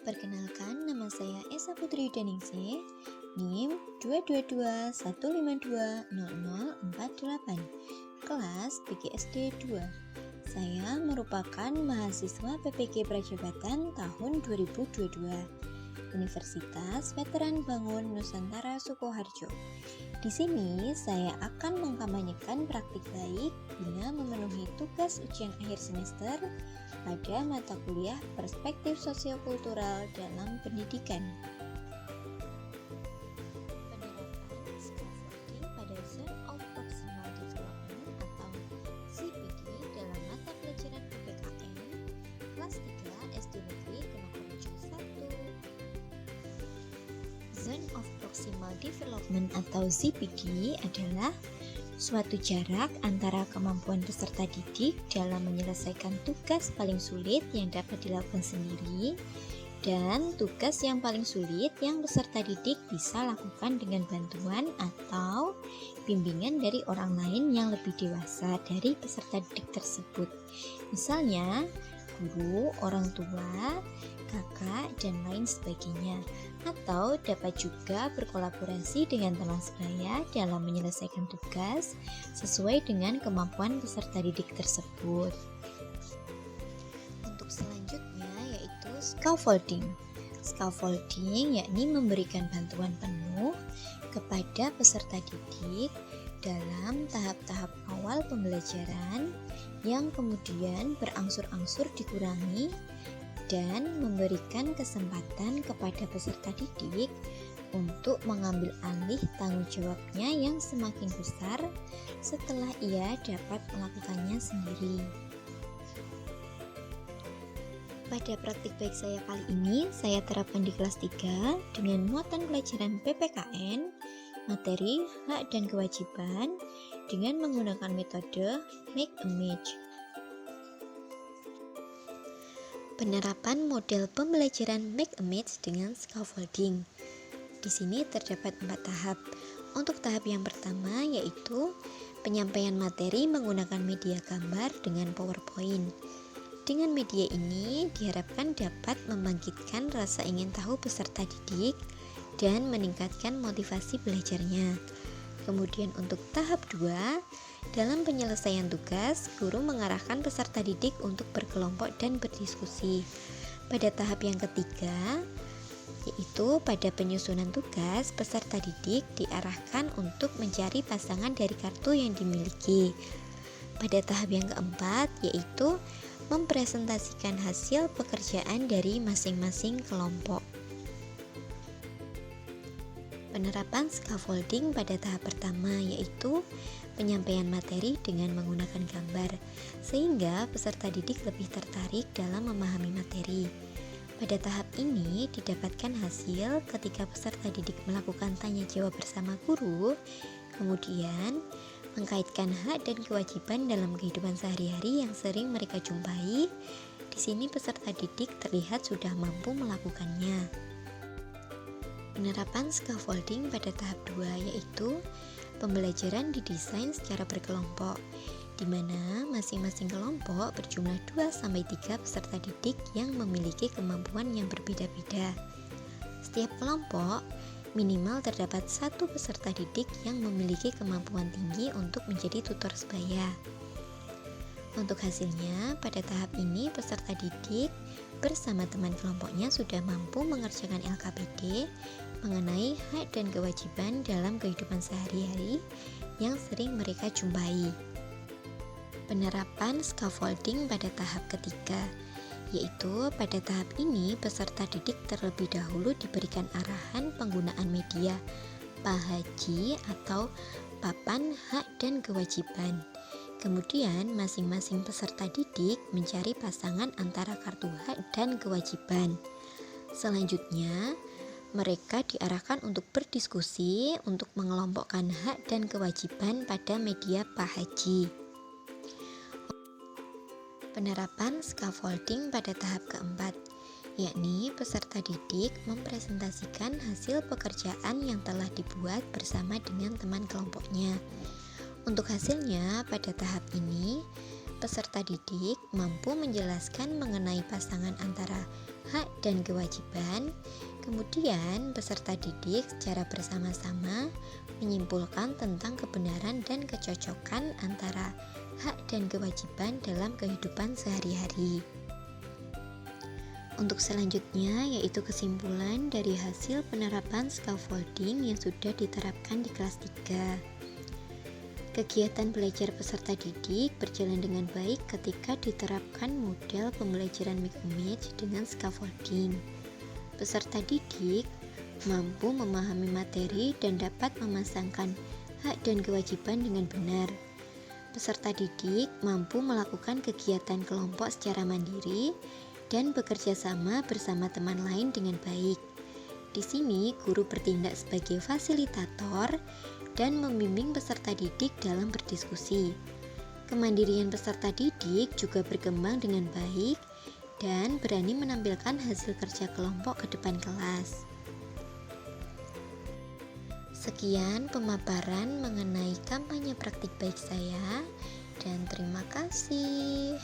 Perkenalkan, nama saya Esa Putri Daningsih, NIM 22215200048, kelas PGSD 2. Saya merupakan mahasiswa PPG Prajabatan tahun 2022, Universitas Veteran Bangun Nusantara Sukoharjo. Di sini saya akan mengkampanyekan praktik baik guna memenuhi tugas ujian akhir semester pada mata kuliah Perspektif Sosiokultural dalam Pendidikan. Penerapan scaffolding pada Zone of Proximal Development atau ZPD dalam mata pelajaran PPKN kelas 3 SD Negeri Kemakorejo 1. Zone of Proximal Development atau ZPD adalah suatu jarak antara kemampuan peserta didik dalam menyelesaikan tugas paling sulit yang dapat dilakukan sendiri dan tugas yang paling sulit yang peserta didik bisa lakukan dengan bantuan atau bimbingan dari orang lain yang lebih dewasa dari peserta didik tersebut. Misalnya, guru, orang tua, kakak, dan lain sebagainya. Atau dapat juga berkolaborasi dengan teman sebaya dalam menyelesaikan tugas sesuai dengan kemampuan peserta didik tersebut. Untuk selanjutnya yaitu scaffolding. Scaffolding yakni memberikan bantuan penuh kepada peserta didik dalam tahap-tahap awal pembelajaran yang kemudian berangsur-angsur dikurangi dan memberikan kesempatan kepada peserta didik untuk mengambil alih tanggung jawabnya yang semakin besar setelah ia dapat melakukannya sendiri. Pada praktik baik saya kali ini, saya terapkan di kelas 3 dengan muatan pelajaran PPKN, materi, hak dan kewajiban dengan menggunakan metode Make a Match. Penerapan model pembelajaran Make a Match dengan scaffolding. Di sini terdapat 4 tahap. Untuk tahap yang pertama yaitu penyampaian materi menggunakan media gambar dengan PowerPoint. Dengan media ini diharapkan dapat membangkitkan rasa ingin tahu peserta didik dan meningkatkan motivasi belajarnya. Kemudian untuk tahap 2, dalam penyelesaian tugas, guru mengarahkan peserta didik untuk berkelompok dan berdiskusi. Pada tahap yang ketiga, yaitu pada penyusunan tugas, peserta didik diarahkan untuk mencari pasangan dari kartu yang dimiliki. Pada tahap yang keempat, yaitu mempresentasikan hasil pekerjaan dari masing-masing kelompok. Penerapan scaffolding pada tahap pertama yaitu penyampaian materi dengan menggunakan gambar, sehingga peserta didik lebih tertarik dalam memahami materi. Pada tahap ini didapatkan hasil ketika peserta didik melakukan tanya jawab bersama guru, kemudian mengkaitkan hak dan kewajiban dalam kehidupan sehari-hari yang sering mereka jumpai. Di sini peserta didik terlihat sudah mampu melakukannya. Penerapan scaffolding pada tahap 2 yaitu pembelajaran didesain secara berkelompok, di mana masing-masing kelompok berjumlah 2-3 peserta didik yang memiliki kemampuan yang berbeda-beda. Setiap kelompok minimal terdapat 1 peserta didik yang memiliki kemampuan tinggi untuk menjadi tutor sebaya. Untuk hasilnya, pada tahap ini peserta didik bersama teman kelompoknya sudah mampu mengerjakan LKPD mengenai hak dan kewajiban dalam kehidupan sehari-hari yang sering mereka jumpai. Penerapan scaffolding pada tahap ketiga, yaitu pada tahap ini peserta didik terlebih dahulu diberikan arahan penggunaan media PAHAJI atau papan hak dan kewajiban. Kemudian masing-masing peserta didik mencari pasangan antara kartu hak dan kewajiban. Selanjutnya, mereka diarahkan untuk berdiskusi untuk mengelompokkan hak dan kewajiban pada media PAHAJI. Penerapan scaffolding pada tahap keempat, yakni peserta didik mempresentasikan hasil pekerjaan yang telah dibuat bersama dengan teman kelompoknya. Untuk hasilnya, pada tahap ini, peserta didik mampu menjelaskan mengenai pasangan antara hak dan kewajiban. Kemudian, peserta didik secara bersama-sama menyimpulkan tentang kebenaran dan kecocokan antara hak dan kewajiban dalam kehidupan sehari-hari. Untuk selanjutnya, yaitu kesimpulan dari hasil penerapan scaffolding yang sudah diterapkan di kelas 3. Kegiatan belajar peserta didik berjalan dengan baik ketika diterapkan model pembelajaran Make Image dengan scaffolding. Peserta didik mampu memahami materi dan dapat memasangkan hak dan kewajiban dengan benar. Peserta didik mampu melakukan kegiatan kelompok secara mandiri dan bekerja sama bersama teman lain dengan baik. Di sini, guru bertindak sebagai fasilitator dan membimbing peserta didik dalam berdiskusi. Kemandirian peserta didik juga berkembang dengan baik dan berani menampilkan hasil kerja kelompok ke depan kelas. Sekian pemaparan mengenai kampanye praktik baik saya, dan terima kasih.